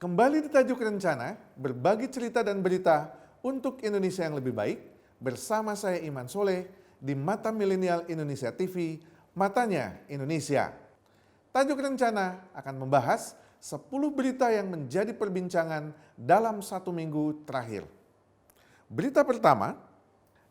Kembali di Tajuk Rencana, berbagi cerita dan berita untuk Indonesia yang lebih baik, bersama saya Iman Soleh di Mata Milenial Indonesia TV, Matanya Indonesia. Tajuk Rencana akan membahas 10 berita yang menjadi perbincangan dalam 1 minggu terakhir. Berita pertama,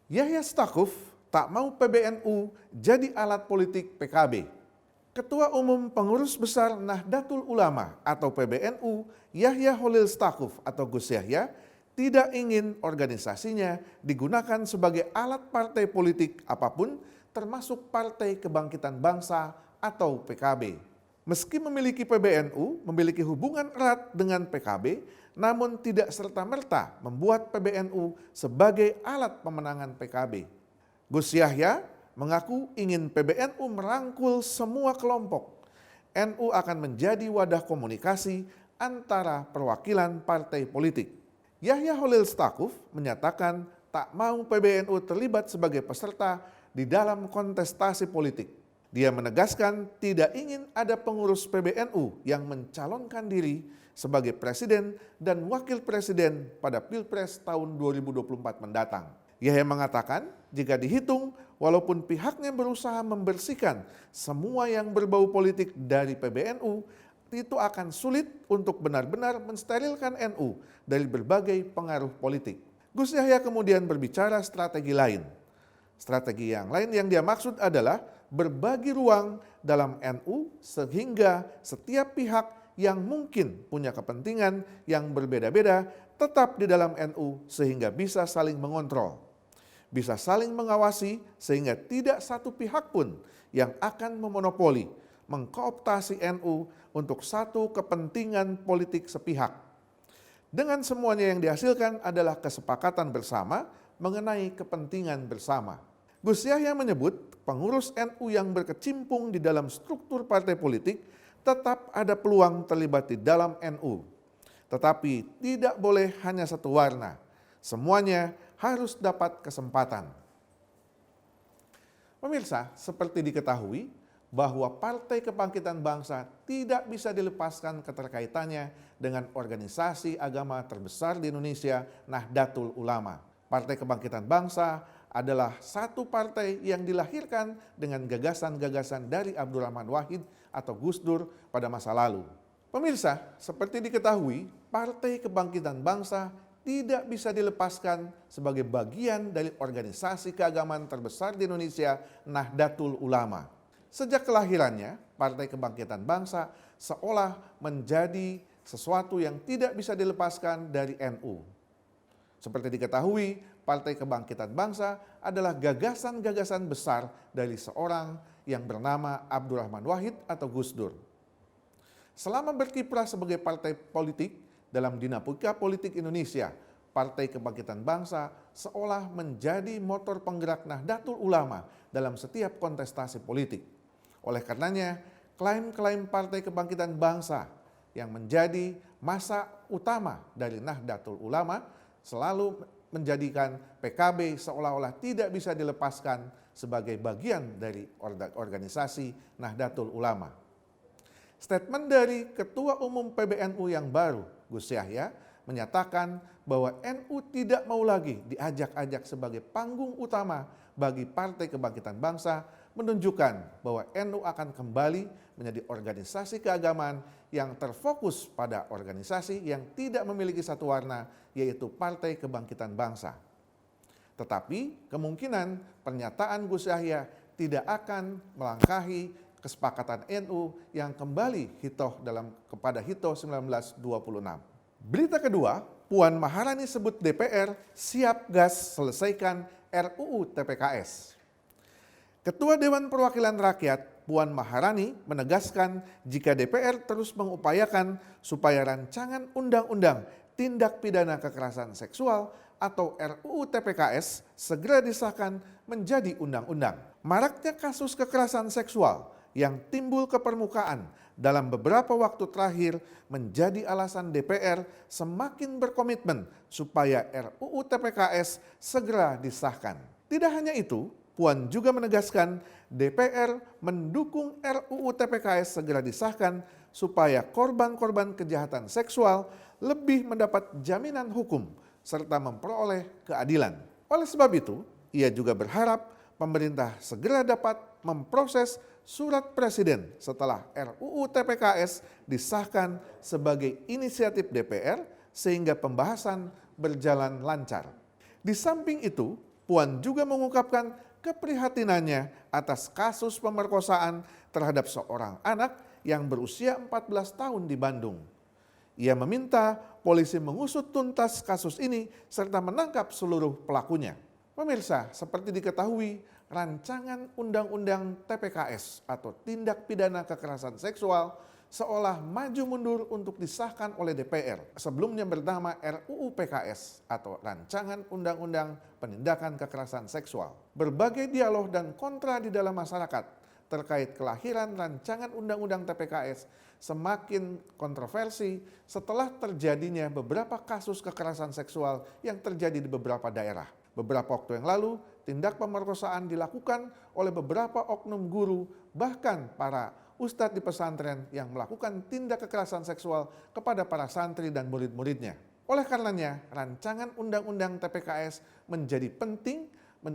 Yahya Stakuf tak mau PBNU jadi alat politik PKB. Ketua Umum Pengurus Besar Nahdlatul Ulama atau PBNU, Yahya Holil Stakuf atau Gus Yahya, tidak ingin organisasinya digunakan sebagai alat partai politik apapun, termasuk Partai Kebangkitan Bangsa atau PKB. Meski memiliki PBNU, memiliki hubungan erat dengan PKB, namun tidak serta-merta membuat PBNU sebagai alat pemenangan PKB. Gus Yahya mengaku ingin PBNU merangkul semua kelompok. NU akan menjadi wadah komunikasi antara perwakilan partai politik. Yahya Holil Stakuf menyatakan tak mau PBNU terlibat sebagai peserta di dalam kontestasi politik. Dia menegaskan tidak ingin ada pengurus PBNU yang mencalonkan diri sebagai presiden dan wakil presiden pada Pilpres tahun 2024 mendatang. Yahya mengatakan jika dihitung, walaupun pihaknya berusaha membersihkan semua yang berbau politik dari PBNU, itu akan sulit untuk benar-benar mensterilkan NU dari berbagai pengaruh politik. Gus Yahya kemudian berbicara strategi lain. Strategi yang lain yang dia maksud adalah berbagi ruang dalam NU sehingga setiap pihak yang mungkin punya kepentingan yang berbeda-beda tetap di dalam NU sehingga bisa saling mengontrol. Bisa saling mengawasi sehingga tidak satu pihak pun yang akan memonopoli, mengkooptasi NU untuk satu kepentingan politik sepihak. Dengan semuanya yang dihasilkan adalah kesepakatan bersama mengenai kepentingan bersama. Gus Yahya menyebut pengurus NU yang berkecimpung di dalam struktur partai politik tetap ada peluang terlibat di dalam NU. Tetapi tidak boleh hanya satu warna. Semuanya harus dapat kesempatan. Pemirsa, seperti diketahui bahwa Partai Kebangkitan Bangsa tidak bisa dilepaskan keterkaitannya dengan organisasi agama terbesar di Indonesia, Nahdlatul Ulama. Partai Kebangkitan Bangsa adalah satu partai yang dilahirkan dengan gagasan-gagasan dari Abdurrahman Wahid atau Gus Dur pada masa lalu. Pemirsa, seperti diketahui, Partai Kebangkitan Bangsa tidak bisa dilepaskan sebagai bagian dari organisasi keagamaan terbesar di Indonesia, Nahdlatul Ulama. Sejak kelahirannya, Partai Kebangkitan Bangsa seolah menjadi sesuatu yang tidak bisa dilepaskan dari NU. Seperti diketahui, Partai Kebangkitan Bangsa adalah gagasan-gagasan besar dari seorang yang bernama Abdurrahman Wahid atau Gus Dur. Selama berkiprah sebagai partai politik, dalam dinamika politik Indonesia, Partai Kebangkitan Bangsa seolah menjadi motor penggerak Nahdlatul Ulama dalam setiap kontestasi politik. Oleh karenanya, klaim-klaim Partai Kebangkitan Bangsa yang menjadi masa utama dari Nahdlatul Ulama selalu menjadikan PKB seolah-olah tidak bisa dilepaskan sebagai bagian dari organisasi Nahdlatul Ulama. Statement dari Ketua Umum PBNU yang baru, Gus Yahya, menyatakan bahwa NU tidak mau lagi diajak-ajak sebagai panggung utama bagi Partai Kebangkitan Bangsa, menunjukkan bahwa NU akan kembali menjadi organisasi keagamaan yang terfokus pada organisasi yang tidak memiliki satu warna, yaitu Partai Kebangkitan Bangsa. Tetapi kemungkinan pernyataan Gus Yahya tidak akan melangkahi kesepakatan NU yang kembali kepada Hito 1926. Berita kedua, Puan Maharani sebut DPR siap gas selesaikan RUU TPKS. Ketua Dewan Perwakilan Rakyat Puan Maharani menegaskan jika DPR terus mengupayakan supaya rancangan undang-undang tindak pidana kekerasan seksual atau RUU TPKS segera disahkan menjadi undang-undang. Maraknya kasus kekerasan seksual yang timbul ke permukaan dalam beberapa waktu terakhir menjadi alasan DPR semakin berkomitmen supaya RUU TPKS segera disahkan. Tidak hanya itu, Puan juga menegaskan DPR mendukung RUU TPKS segera disahkan supaya korban-korban kejahatan seksual lebih mendapat jaminan hukum serta memperoleh keadilan. Oleh sebab itu, ia juga berharap pemerintah segera dapat memproses surat presiden setelah RUU TPKS disahkan sebagai inisiatif DPR sehingga pembahasan berjalan lancar. Di samping itu, Puan juga mengungkapkan keprihatinannya atas kasus pemerkosaan terhadap seorang anak yang berusia 14 tahun di Bandung. Ia meminta polisi mengusut tuntas kasus ini serta menangkap seluruh pelakunya. Pemirsa, seperti diketahui, rancangan Undang-Undang TPKS atau Tindak Pidana Kekerasan Seksual seolah maju mundur untuk disahkan oleh DPR. Sebelumnya bernama RUU PKS atau Rancangan Undang-Undang Penindakan Kekerasan Seksual. Berbagai dialog dan kontra di dalam masyarakat terkait kelahiran rancangan Undang-Undang TPKS semakin kontroversi setelah terjadinya beberapa kasus kekerasan seksual yang terjadi di beberapa daerah. Beberapa waktu yang lalu, tindak pemerkosaan dilakukan oleh beberapa oknum guru, bahkan para ustadz di pesantren yang melakukan tindak kekerasan seksual kepada para santri dan murid-muridnya. Oleh karenanya, rancangan Undang-Undang TPKS menjadi penting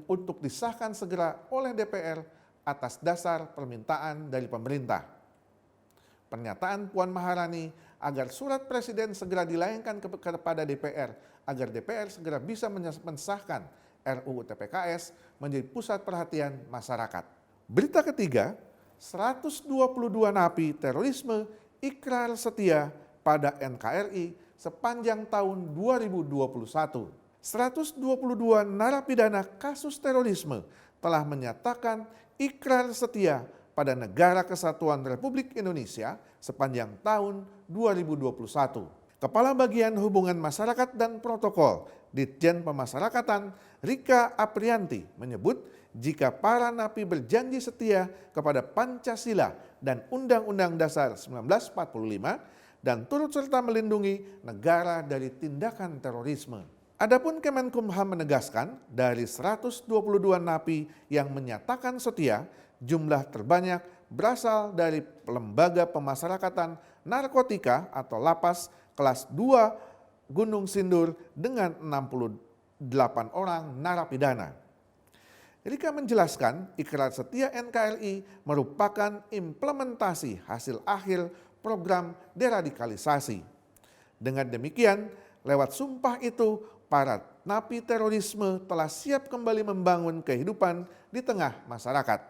untuk disahkan segera oleh DPR atas dasar permintaan dari pemerintah. Pernyataan Puan Maharani agar surat presiden segera dilayangkan kepada DPR agar DPR segera bisa mensahkan RUU TPKS menjadi pusat perhatian masyarakat. Berita ketiga, 122 napi terorisme ikrar setia pada NKRI sepanjang tahun 2021. 122 narapidana kasus terorisme telah menyatakan ikrar setia pada Negara Kesatuan Republik Indonesia sepanjang tahun 2021. Kepala Bagian Hubungan Masyarakat dan Protokol Ditjen Pemasyarakatan Rika Aprianti menyebut jika para napi berjanji setia kepada Pancasila dan Undang-Undang Dasar 1945 dan turut serta melindungi negara dari tindakan terorisme. Adapun Kemenkumham menegaskan dari 122 napi yang menyatakan setia, jumlah terbanyak berasal dari Lembaga Pemasyarakatan Narkotika atau Lapas kelas 2 Gunung Sindur dengan 68 orang narapidana. Rika menjelaskan ikrar setia NKRI merupakan implementasi hasil akhir program deradikalisasi. Dengan demikian, lewat sumpah itu, para napi terorisme telah siap kembali membangun kehidupan di tengah masyarakat.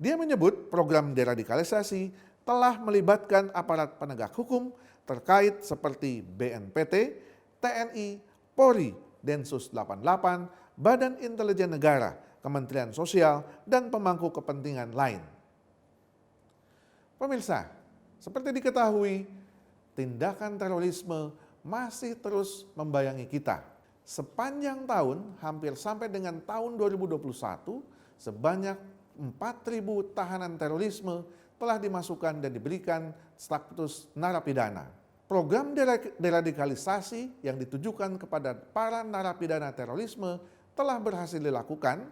Dia menyebut program deradikalisasi telah melibatkan aparat penegak hukum terkait seperti BNPT, TNI, Polri, Densus 88, Badan Intelijen Negara, Kementerian Sosial, dan pemangku kepentingan lain. Pemirsa, seperti diketahui, tindakan terorisme masih terus membayangi kita. Sepanjang tahun, hampir sampai dengan tahun 2021, sebanyak 4.000 tahanan terorisme telah dimasukkan dan diberikan status narapidana. Program deradikalisasi yang ditujukan kepada para narapidana terorisme telah berhasil dilakukan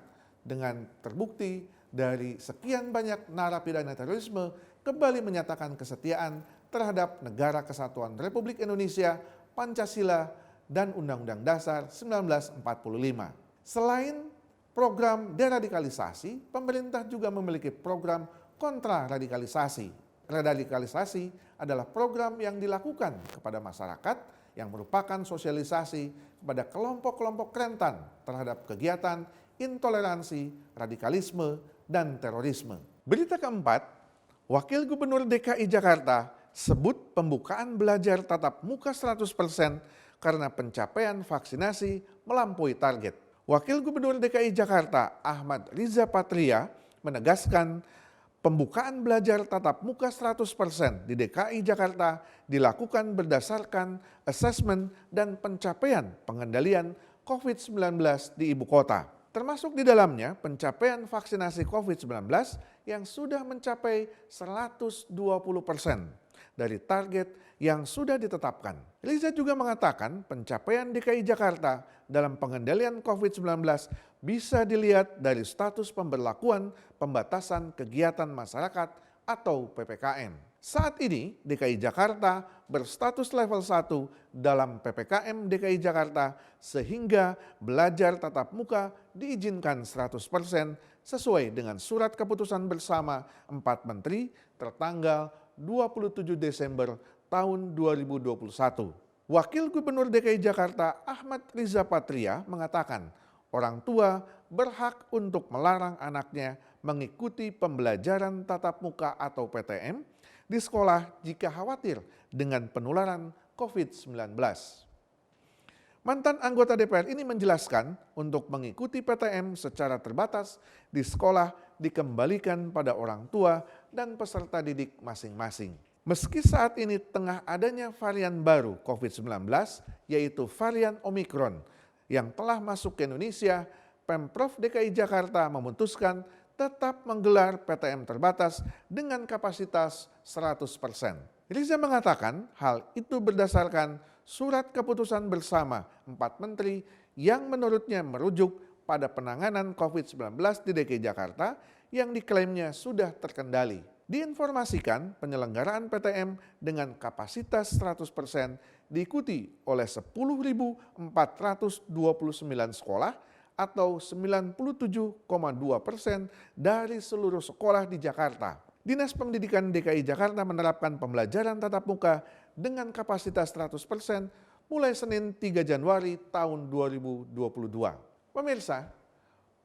dengan terbukti dari sekian banyak narapidana terorisme kembali menyatakan kesetiaan terhadap Negara Kesatuan Republik Indonesia, Pancasila, dan Undang-Undang Dasar 1945. Selain program deradikalisasi, pemerintah juga memiliki program kontraradikalisasi. Radikalisasi adalah program yang dilakukan kepada masyarakat yang merupakan sosialisasi kepada kelompok-kelompok rentan terhadap kegiatan intoleransi, radikalisme, dan terorisme. Berita keempat, Wakil Gubernur DKI Jakarta sebut pembukaan belajar tatap muka 100% karena pencapaian vaksinasi melampaui target. Wakil Gubernur DKI Jakarta Ahmad Riza Patria menegaskan pembukaan belajar tatap muka 100% di DKI Jakarta dilakukan berdasarkan asesmen dan pencapaian pengendalian COVID-19 di ibu kota. Termasuk di dalamnya pencapaian vaksinasi COVID-19 yang sudah mencapai 120% dari target yang sudah ditetapkan. Riza juga mengatakan pencapaian DKI Jakarta dalam pengendalian COVID-19 bisa dilihat dari status pemberlakuan pembatasan kegiatan masyarakat atau PPKM. Saat ini DKI Jakarta berstatus level 1 dalam PPKM DKI Jakarta sehingga belajar tatap muka diizinkan 100% sesuai dengan surat keputusan bersama 4 menteri tertanggal 27 Desember tahun 2021. Wakil Gubernur DKI Jakarta Ahmad Riza Patria mengatakan orang tua berhak untuk melarang anaknya mengikuti pembelajaran tatap muka atau PTM di sekolah jika khawatir dengan penularan COVID-19. Mantan anggota DPR ini menjelaskan untuk mengikuti PTM secara terbatas di sekolah dikembalikan pada orang tua dan peserta didik masing-masing. Meski saat ini tengah adanya varian baru COVID-19 yaitu varian Omikron yang telah masuk ke Indonesia, Pemprov DKI Jakarta memutuskan tetap menggelar PTM terbatas dengan kapasitas 100%. Riza mengatakan hal itu berdasarkan surat keputusan bersama 4 menteri yang menurutnya merujuk pada penanganan COVID-19 di DKI Jakarta yang diklaimnya sudah terkendali. Diinformasikan penyelenggaraan PTM dengan kapasitas 100% diikuti oleh 10.429 sekolah atau 97,2% dari seluruh sekolah di Jakarta. Dinas Pendidikan DKI Jakarta menerapkan pembelajaran tatap muka dengan kapasitas 100% mulai Senin 3 Januari tahun 2022. Pemirsa,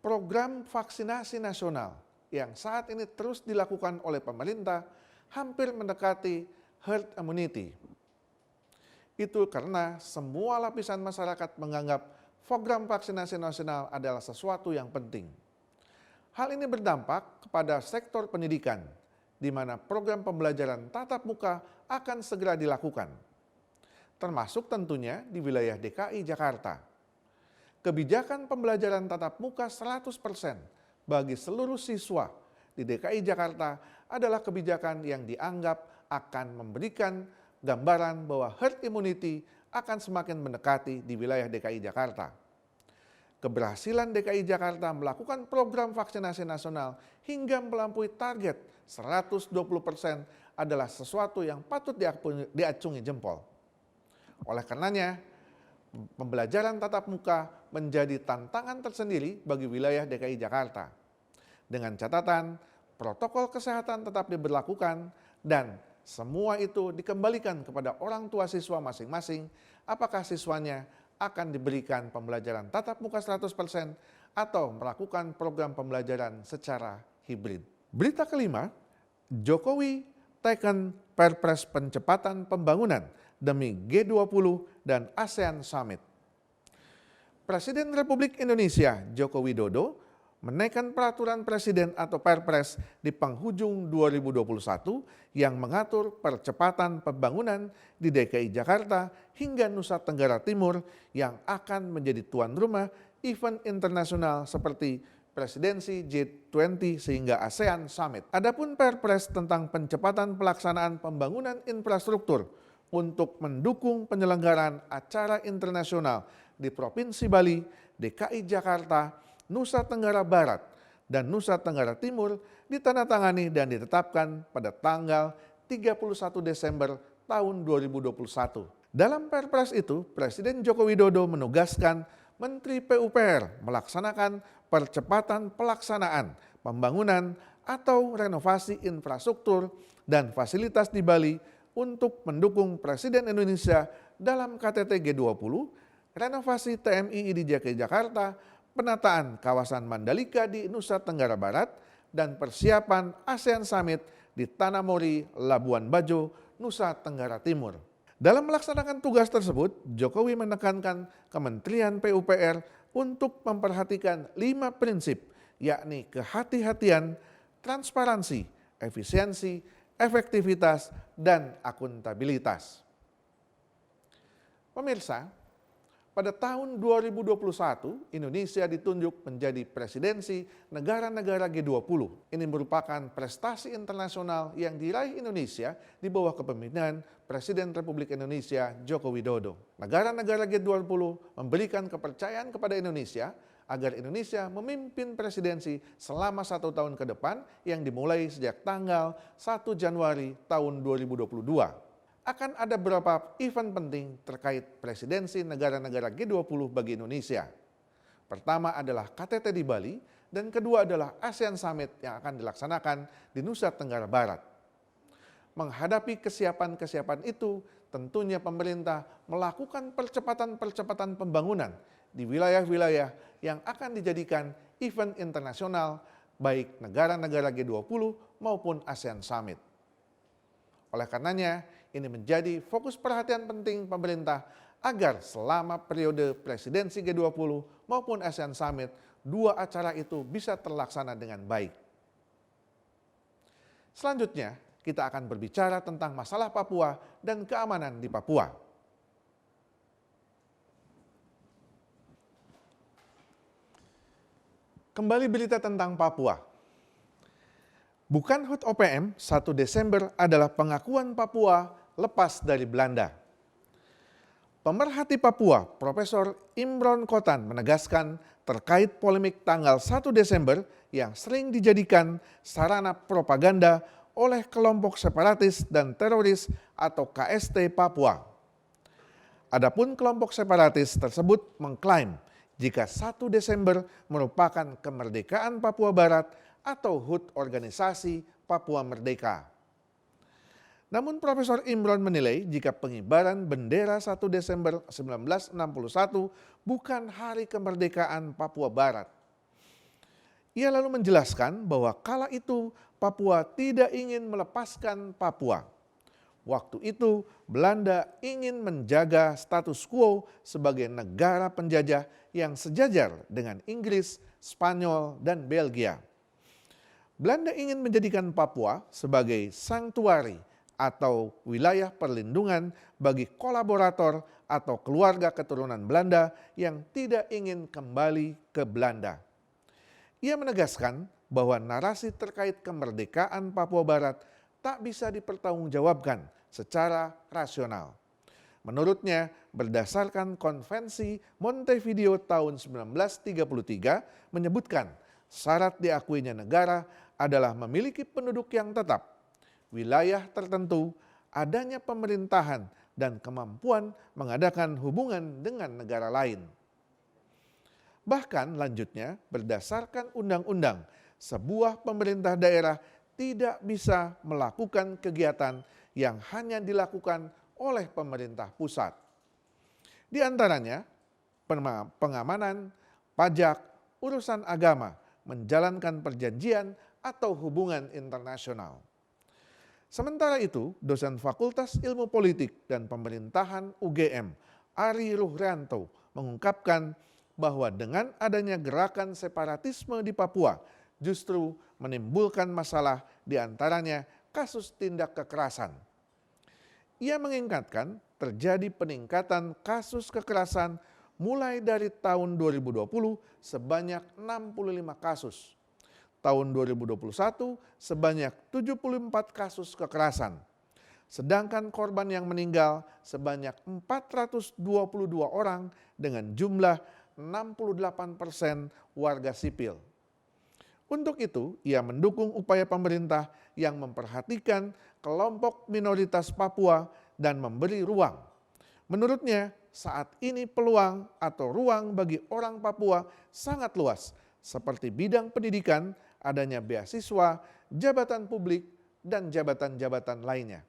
program vaksinasi nasional yang saat ini terus dilakukan oleh pemerintah hampir mendekati herd immunity. Itu karena semua lapisan masyarakat menganggap program vaksinasi nasional adalah sesuatu yang penting. Hal ini berdampak kepada sektor pendidikan, di mana program pembelajaran tatap muka akan segera dilakukan, termasuk tentunya di wilayah DKI Jakarta. Kebijakan pembelajaran tatap muka 100% bagi seluruh siswa di DKI Jakarta adalah kebijakan yang dianggap akan memberikan gambaran bahwa herd immunity akan semakin mendekati di wilayah DKI Jakarta. Keberhasilan DKI Jakarta melakukan program vaksinasi nasional hingga melampaui target 120% adalah sesuatu yang patut diacungi jempol. Oleh karenanya, pembelajaran tatap muka menjadi tantangan tersendiri bagi wilayah DKI Jakarta. Dengan catatan, protokol kesehatan tetap diberlakukan dan semua itu dikembalikan kepada orang tua siswa masing-masing apakah siswanya akan diberikan pembelajaran tatap muka 100% atau melakukan program pembelajaran secara hibrid. Berita kelima, Jokowi teken Perpres Percepatan Pembangunan demi G20 dan ASEAN Summit. Presiden Republik Indonesia Joko Widodo menaikkan peraturan presiden atau Perpres di penghujung 2021 yang mengatur percepatan pembangunan di DKI Jakarta hingga Nusa Tenggara Timur yang akan menjadi tuan rumah event internasional seperti Presidensi G20 sehingga ASEAN Summit. Adapun Perpres tentang percepatan pelaksanaan pembangunan infrastruktur untuk mendukung penyelenggaraan acara internasional di Provinsi Bali, DKI Jakarta, Nusa Tenggara Barat, dan Nusa Tenggara Timur ditandatangani dan ditetapkan pada tanggal 31 Desember tahun 2021. Dalam Perpres itu, Presiden Joko Widodo menugaskan Menteri PUPR melaksanakan percepatan pelaksanaan pembangunan atau renovasi infrastruktur dan fasilitas di Bali untuk mendukung Presiden Indonesia dalam KTT G20, renovasi TMII di DKI Jakarta, penataan kawasan Mandalika di Nusa Tenggara Barat, dan persiapan ASEAN Summit di Tanah Mori, Labuan Bajo, Nusa Tenggara Timur. Dalam melaksanakan tugas tersebut, Jokowi menekankan Kementerian PUPR untuk memperhatikan 5 prinsip, yakni kehati-hatian, transparansi, efisiensi, efektivitas, dan akuntabilitas. Pemirsa, pada tahun 2021, Indonesia ditunjuk menjadi presidensi negara-negara G20. Ini merupakan prestasi internasional yang diraih Indonesia di bawah kepemimpinan Presiden Republik Indonesia Joko Widodo. Negara-negara G20 memberikan kepercayaan kepada Indonesia agar Indonesia memimpin presidensi selama 1 tahun ke depan yang dimulai sejak tanggal 1 Januari tahun 2022. Akan ada beberapa event penting terkait presidensi negara-negara G20 bagi Indonesia. Pertama adalah KTT di Bali, dan kedua adalah ASEAN Summit yang akan dilaksanakan di Nusa Tenggara Barat. Menghadapi kesiapan-kesiapan itu, tentunya pemerintah melakukan percepatan-percepatan pembangunan di wilayah-wilayah yang akan dijadikan event internasional baik negara-negara G20 maupun ASEAN Summit. Oleh karenanya, ini menjadi fokus perhatian penting pemerintah agar selama periode presidensi G20 maupun ASEAN Summit, dua acara itu bisa terlaksana dengan baik. Selanjutnya, kita akan berbicara tentang masalah Papua dan keamanan di Papua. Kembali berita tentang Papua. Bukan HUT OPM, 1 Desember adalah pengakuan Papua lepas dari Belanda. Pemerhati Papua, Profesor Imron Kotan menegaskan terkait polemik tanggal 1 Desember yang sering dijadikan sarana propaganda oleh kelompok separatis dan teroris atau KST Papua. Adapun kelompok separatis tersebut mengklaim jika 1 Desember merupakan kemerdekaan Papua Barat atau HUT Organisasi Papua Merdeka. Namun Profesor Imron menilai jika pengibaran bendera 1 Desember 1961 bukan hari kemerdekaan Papua Barat. Ia lalu menjelaskan bahwa kala itu Papua tidak ingin melepaskan Papua. Waktu itu Belanda ingin menjaga status quo sebagai negara penjajah yang sejajar dengan Inggris, Spanyol, dan Belgia. Belanda ingin menjadikan Papua sebagai sanktuari atau wilayah perlindungan bagi kolaborator atau keluarga keturunan Belanda yang tidak ingin kembali ke Belanda. Ia menegaskan bahwa narasi terkait kemerdekaan Papua Barat tak bisa dipertanggungjawabkan secara rasional. Menurutnya, berdasarkan Konvensi Montevideo tahun 1933 menyebutkan syarat diakuinya negara adalah memiliki penduduk yang tetap, wilayah tertentu, adanya pemerintahan, dan kemampuan mengadakan hubungan dengan negara lain. Bahkan lanjutnya, berdasarkan undang-undang, sebuah pemerintah daerah tidak bisa melakukan kegiatan yang hanya dilakukan oleh pemerintah pusat. Di antaranya, pengamanan, pajak, urusan agama, menjalankan perjanjian atau hubungan internasional. Sementara itu, dosen Fakultas Ilmu Politik dan Pemerintahan UGM, Ari Ruhrianto, mengungkapkan bahwa dengan adanya gerakan separatisme di Papua justru menimbulkan masalah, di antaranya kasus tindak kekerasan. Ia mengingatkan terjadi peningkatan kasus kekerasan mulai dari tahun 2020 sebanyak 65 kasus. Tahun 2021 sebanyak 74 kasus kekerasan. Sedangkan korban yang meninggal sebanyak 422 orang dengan jumlah 68% warga sipil. Untuk itu, ia mendukung upaya pemerintah yang memperhatikan kelompok minoritas Papua dan memberi ruang. Menurutnya, saat ini peluang atau ruang bagi orang Papua sangat luas, seperti bidang pendidikan, adanya beasiswa, jabatan publik, dan jabatan-jabatan lainnya.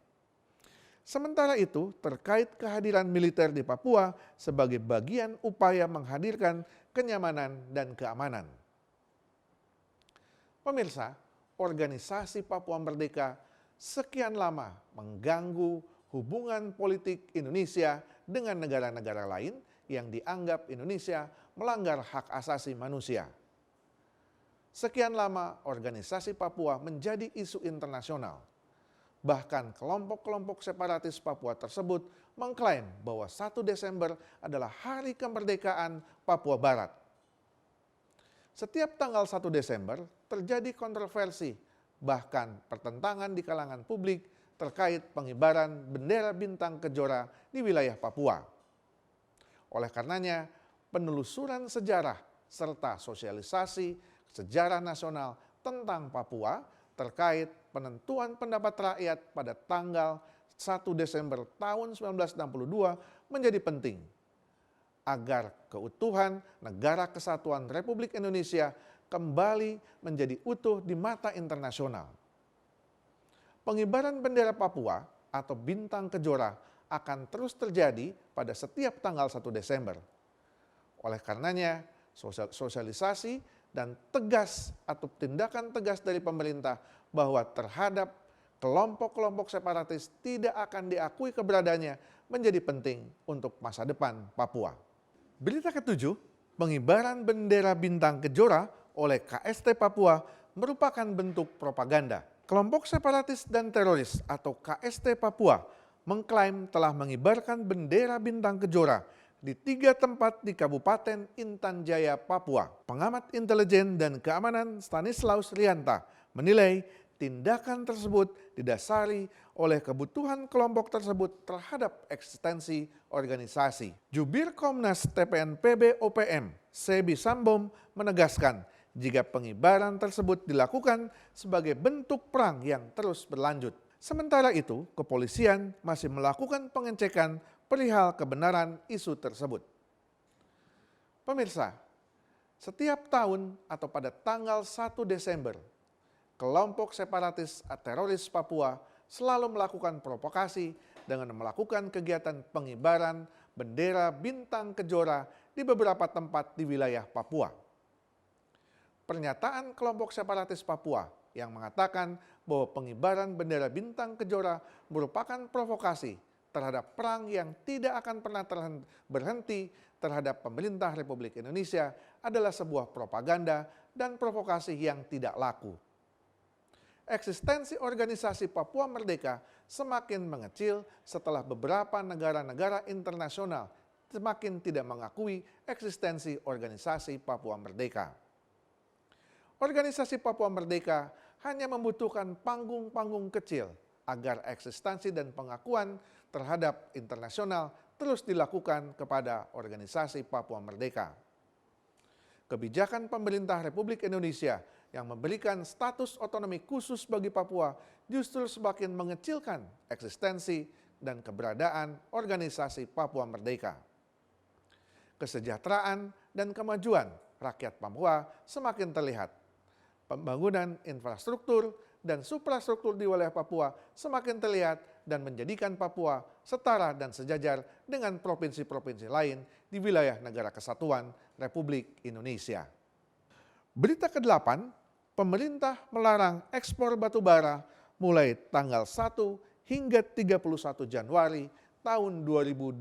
Sementara itu, terkait kehadiran militer di Papua sebagai bagian upaya menghadirkan kenyamanan dan keamanan. Pemirsa, organisasi Papua Merdeka sekian lama mengganggu hubungan politik Indonesia dengan negara-negara lain yang dianggap Indonesia melanggar hak asasi manusia. Sekian lama organisasi Papua menjadi isu internasional. Bahkan kelompok-kelompok separatis Papua tersebut mengklaim bahwa 1 Desember adalah hari kemerdekaan Papua Barat. Setiap tanggal 1 Desember terjadi kontroversi, bahkan pertentangan di kalangan publik terkait pengibaran bendera bintang kejora di wilayah Papua. Oleh karenanya, penelusuran sejarah serta sosialisasi sejarah nasional tentang Papua terkait penentuan pendapat rakyat pada tanggal 1 Desember tahun 1962 menjadi penting agar keutuhan Negara Kesatuan Republik Indonesia kembali menjadi utuh di mata internasional. Pengibaran bendera Papua atau bintang kejora akan terus terjadi pada setiap tanggal 1 Desember. Oleh karenanya, sosialisasi dan tegas atau tindakan tegas dari pemerintah bahwa terhadap kelompok-kelompok separatis tidak akan diakui keberadaannya menjadi penting untuk masa depan Papua. Berita ketujuh, pengibaran bendera bintang kejora oleh KST Papua merupakan bentuk propaganda. Kelompok separatis dan teroris atau KST Papua mengklaim telah mengibarkan bendera bintang kejora di 3 tempat di Kabupaten Intan Jaya, Papua. Pengamat intelijen dan keamanan Stanislaus Rianta menilai tindakan tersebut didasari oleh kebutuhan kelompok tersebut terhadap eksistensi organisasi. Jubir Komnas TPNPB OPM, Sebi Sambom menegaskan jika pengibaran tersebut dilakukan sebagai bentuk perang yang terus berlanjut. Sementara itu, kepolisian masih melakukan pengecekan perihal kebenaran isu tersebut. Pemirsa, setiap tahun atau pada tanggal 1 Desember, kelompok separatis teroris Papua selalu melakukan provokasi dengan melakukan kegiatan pengibaran bendera bintang kejora di beberapa tempat di wilayah Papua. Pernyataan kelompok separatis Papua yang mengatakan bahwa pengibaran bendera bintang kejora merupakan provokasi terhadap perang yang tidak akan pernah berhenti terhadap pemerintah Republik Indonesia adalah sebuah propaganda dan provokasi yang tidak laku. Eksistensi organisasi Papua Merdeka semakin mengecil setelah beberapa negara-negara internasional semakin tidak mengakui eksistensi organisasi Papua Merdeka. Organisasi Papua Merdeka hanya membutuhkan panggung-panggung kecil agar eksistensi dan pengakuan terhadap internasional terus dilakukan kepada organisasi Papua Merdeka. Kebijakan pemerintah Republik Indonesia yang memberikan status otonomi khusus bagi Papua justru semakin mengecilkan eksistensi dan keberadaan organisasi Papua Merdeka. Kesejahteraan dan kemajuan rakyat Papua semakin terlihat. Pembangunan infrastruktur dan suprastruktur di wilayah Papua semakin terlihat dan menjadikan Papua setara dan sejajar dengan provinsi-provinsi lain di wilayah Negara Kesatuan Republik Indonesia. Berita ke-8, pemerintah melarang ekspor batubara mulai tanggal 1 hingga 31 Januari tahun 2022.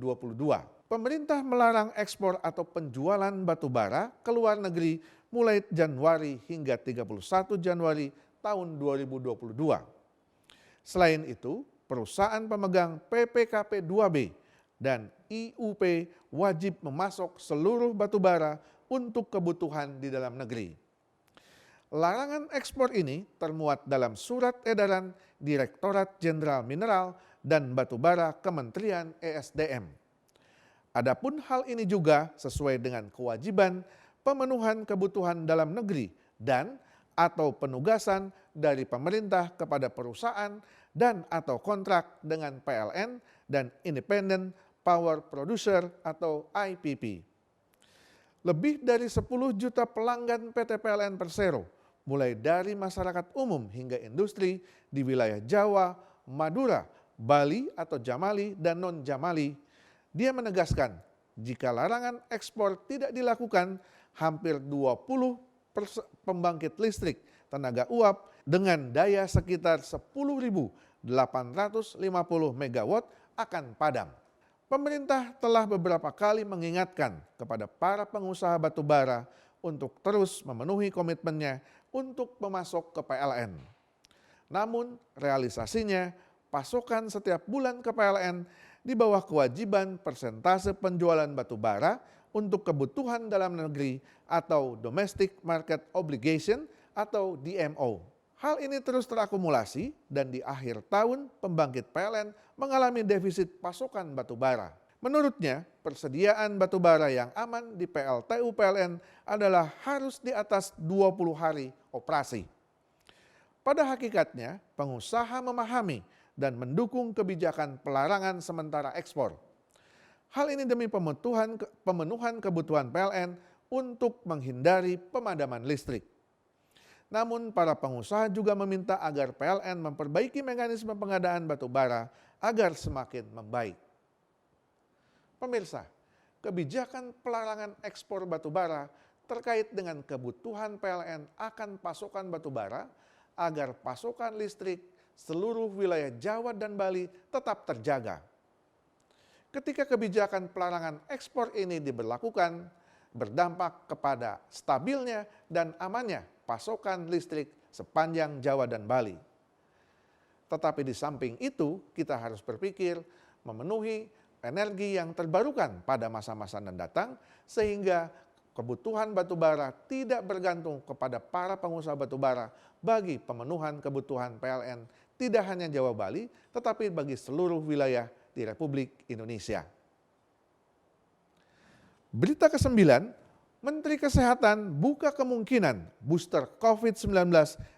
Pemerintah melarang ekspor atau penjualan batubara ke luar negeri mulai Januari hingga 31 Januari tahun 2022. Selain itu, perusahaan pemegang PPKP 2B dan IUP wajib memasok seluruh batubara untuk kebutuhan di dalam negeri. Larangan ekspor ini termuat dalam surat edaran Direktorat Jenderal Mineral dan Batubara Kementerian ESDM. Adapun hal ini juga sesuai dengan kewajiban pemenuhan kebutuhan dalam negeri dan atau penugasan dari pemerintah kepada perusahaan dan atau kontrak dengan PLN dan Independent Power Producer atau IPP. Lebih dari 10 juta pelanggan PT PLN Persero, mulai dari masyarakat umum hingga industri di wilayah Jawa, Madura, Bali atau Jamali dan non-Jamali, dia menegaskan jika larangan ekspor tidak dilakukan, hampir 20 pembangkit listrik tenaga uap dengan daya sekitar 10.850 megawatt akan padam. Pemerintah telah beberapa kali mengingatkan kepada para pengusaha batubara untuk terus memenuhi komitmennya untuk memasok ke PLN. Namun realisasinya pasokan setiap bulan ke PLN di bawah kewajiban persentase penjualan batubara untuk kebutuhan dalam negeri atau Domestic Market Obligation atau DMO. Hal ini terus terakumulasi dan di akhir tahun pembangkit PLN mengalami defisit pasokan batubara. Menurutnya, persediaan batu bara yang aman di PLTU PLN adalah harus di atas 20 hari operasi. Pada hakikatnya, pengusaha memahami dan mendukung kebijakan pelarangan sementara ekspor. Hal ini demi pemenuhan kebutuhan PLN untuk menghindari pemadaman listrik. Namun para pengusaha juga meminta agar PLN memperbaiki mekanisme pengadaan batu bara agar semakin membaik. Pemirsa, kebijakan pelarangan ekspor batu bara terkait dengan kebutuhan PLN akan pasokan batu bara agar pasokan listrik seluruh wilayah Jawa dan Bali tetap terjaga. Ketika kebijakan pelarangan ekspor ini diberlakukan, berdampak kepada stabilnya dan amannya pasokan listrik sepanjang Jawa dan Bali. Tetapi di samping itu, kita harus berpikir memenuhi energi yang terbarukan pada masa-masa mendatang, sehingga kebutuhan batu bara tidak bergantung kepada para pengusaha batu bara bagi pemenuhan kebutuhan PLN tidak hanya Jawa Bali, tetapi bagi seluruh wilayah di Republik Indonesia. Berita ke-9, Menteri Kesehatan buka kemungkinan booster COVID-19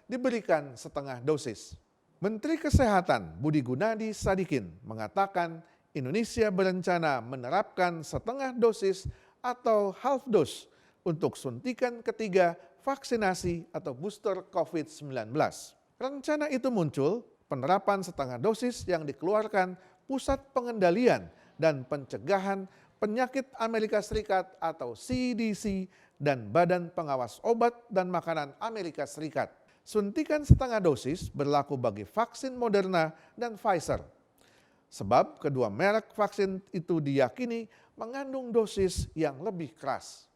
diberikan setengah dosis. Menteri Kesehatan Budi Gunadi Sadikin mengatakan Indonesia berencana menerapkan setengah dosis atau half dose untuk suntikan ketiga vaksinasi atau booster COVID-19. Rencana itu muncul penerapan setengah dosis yang dikeluarkan Pusat Pengendalian dan Pencegahan Penyakit Amerika Serikat atau CDC dan Badan Pengawas Obat dan Makanan Amerika Serikat. Suntikan setengah dosis berlaku bagi vaksin Moderna dan Pfizer. Sebab kedua merek vaksin itu diyakini mengandung dosis yang lebih keras.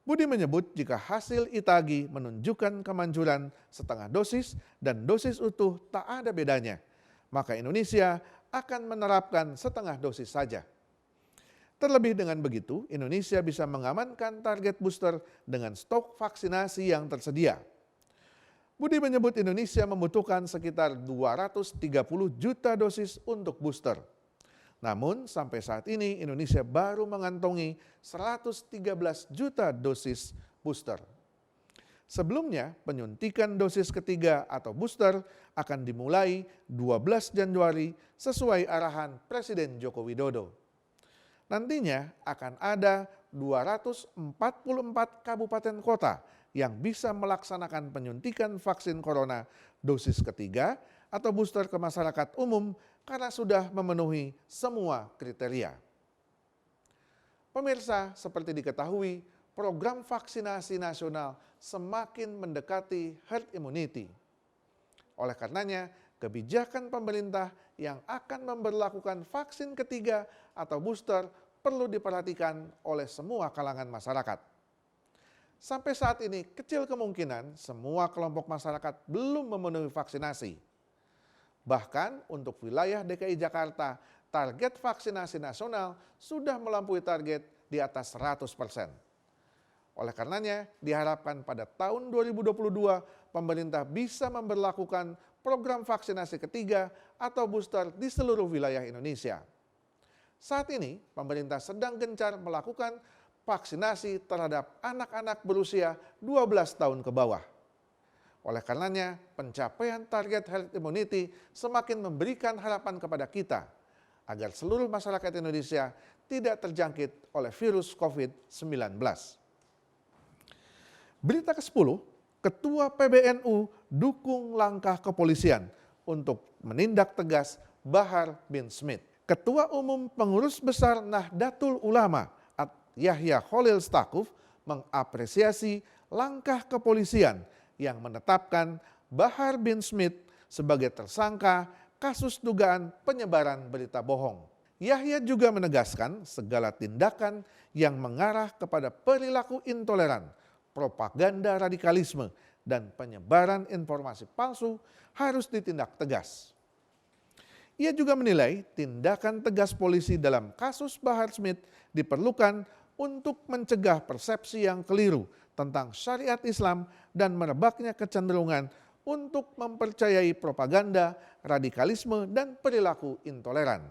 Budi menyebut jika hasil ITAGI menunjukkan kemanjuran setengah dosis dan dosis utuh tak ada bedanya, maka Indonesia akan menerapkan setengah dosis saja. Terlebih dengan begitu, Indonesia bisa mengamankan target booster dengan stok vaksinasi yang tersedia. Budi menyebut Indonesia membutuhkan sekitar 230 juta dosis untuk booster. Namun sampai saat ini Indonesia baru mengantongi 113 juta dosis booster. Sebelumnya, penyuntikan dosis ketiga atau booster akan dimulai 12 Januari sesuai arahan Presiden Joko Widodo. Nantinya akan ada 244 kabupaten kota yang bisa melaksanakan penyuntikan vaksin corona dosis ketiga atau booster ke masyarakat umum karena sudah memenuhi semua kriteria. Pemirsa, seperti diketahui, program vaksinasi nasional semakin mendekati herd immunity. Oleh karenanya, kebijakan pemerintah yang akan memberlakukan vaksin ketiga atau booster perlu diperhatikan oleh semua kalangan masyarakat. Sampai saat ini kecil kemungkinan semua kelompok masyarakat belum memenuhi vaksinasi. Bahkan untuk wilayah DKI Jakarta, target vaksinasi nasional sudah melampaui target di atas 100%. Oleh karenanya, diharapkan pada tahun 2022 pemerintah bisa memberlakukan program vaksinasi ketiga atau booster di seluruh wilayah Indonesia. Saat ini, pemerintah sedang gencar melakukan vaksinasi terhadap anak-anak berusia 12 tahun ke bawah. Oleh karenanya, pencapaian target herd immunity semakin memberikan harapan kepada kita agar seluruh masyarakat Indonesia tidak terjangkit oleh virus COVID-19. Berita ke-10, Ketua PBNU dukung langkah kepolisian untuk menindak tegas Bahar bin Smith. Ketua Umum Pengurus Besar Nahdlatul Ulama Yahya Khalil Stakuf mengapresiasi langkah kepolisian yang menetapkan Bahar bin Smith sebagai tersangka kasus dugaan penyebaran berita bohong. Yahya juga menegaskan segala tindakan yang mengarah kepada perilaku intoleran, propaganda radikalisme, dan penyebaran informasi palsu harus ditindak tegas. Ia juga menilai tindakan tegas polisi dalam kasus Bahar Smith diperlukan untuk mencegah persepsi yang keliru tentang syariat Islam dan merebaknya kecenderungan untuk mempercayai propaganda, radikalisme, dan perilaku intoleran.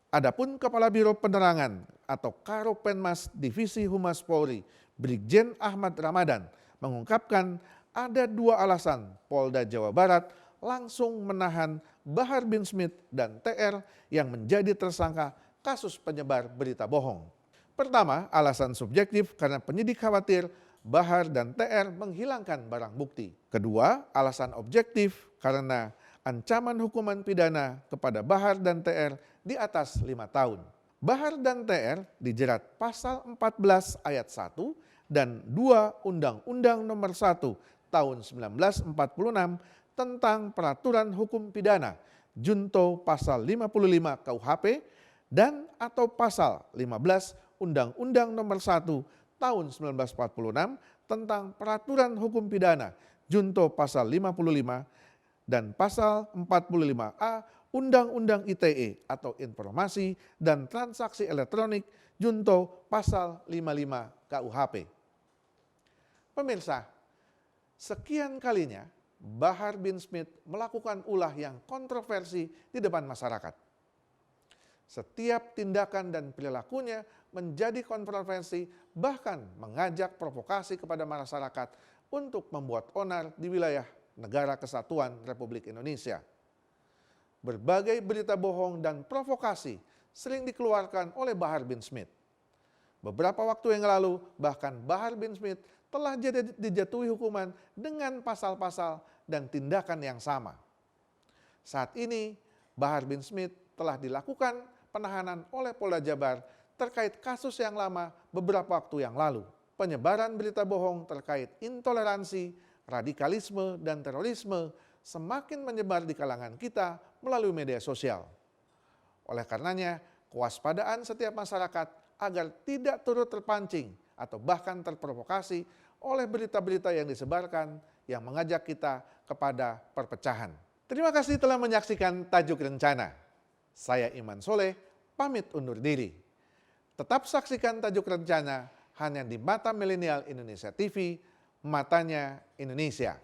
Adapun Kepala Biro Penerangan atau Karopenmas Divisi Humas Polri, Brigjen Ahmad Ramadan, mengungkapkan ada 2 alasan Polda Jawa Barat langsung menahan Bahar bin Smith dan TR yang menjadi tersangka kasus penyebar berita bohong. Pertama, alasan subjektif karena penyidik khawatir Bahar dan TR menghilangkan barang bukti. Kedua, alasan objektif karena ancaman hukuman pidana kepada Bahar dan TR di atas 5 tahun. Bahar dan TR dijerat pasal 14 ayat 1 dan 2 Undang-Undang Nomor 1 tahun 1946 tentang peraturan hukum pidana junto pasal 55 KUHP dan atau pasal 15 Undang-Undang Nomor 1 tahun 1946 tentang peraturan hukum pidana junto pasal 55 dan pasal 45A Undang-Undang ITE atau Informasi dan Transaksi Elektronik junto pasal 55 KUHP. Pemirsa, sekian kalinya Bahar bin Smith melakukan ulah yang kontroversi di depan masyarakat. Setiap tindakan dan perilakunya menjadi kontroversi, bahkan mengajak provokasi kepada masyarakat untuk membuat onar di wilayah Negara Kesatuan Republik Indonesia. Berbagai berita bohong dan provokasi sering dikeluarkan oleh Bahar bin Smith. Beberapa waktu yang lalu, bahkan Bahar bin Smith telah dijatuhi hukuman dengan pasal-pasal dan tindakan yang sama. Saat ini, Bahar bin Smith telah dilakukan penahanan oleh Polda Jabar terkait kasus yang lama beberapa waktu yang lalu. Penyebaran berita bohong terkait intoleransi, radikalisme, dan terorisme semakin menyebar di kalangan kita melalui media sosial. Oleh karenanya, kewaspadaan setiap masyarakat agar tidak turut terpancing atau bahkan terprovokasi oleh berita-berita yang disebarkan yang mengajak kita kepada perpecahan. Terima kasih telah menyaksikan Tajuk Rencana. Saya Iman Soleh, pamit undur diri. Tetap saksikan Tajuk Rencana hanya di Mata Milenial Indonesia TV, matanya Indonesia.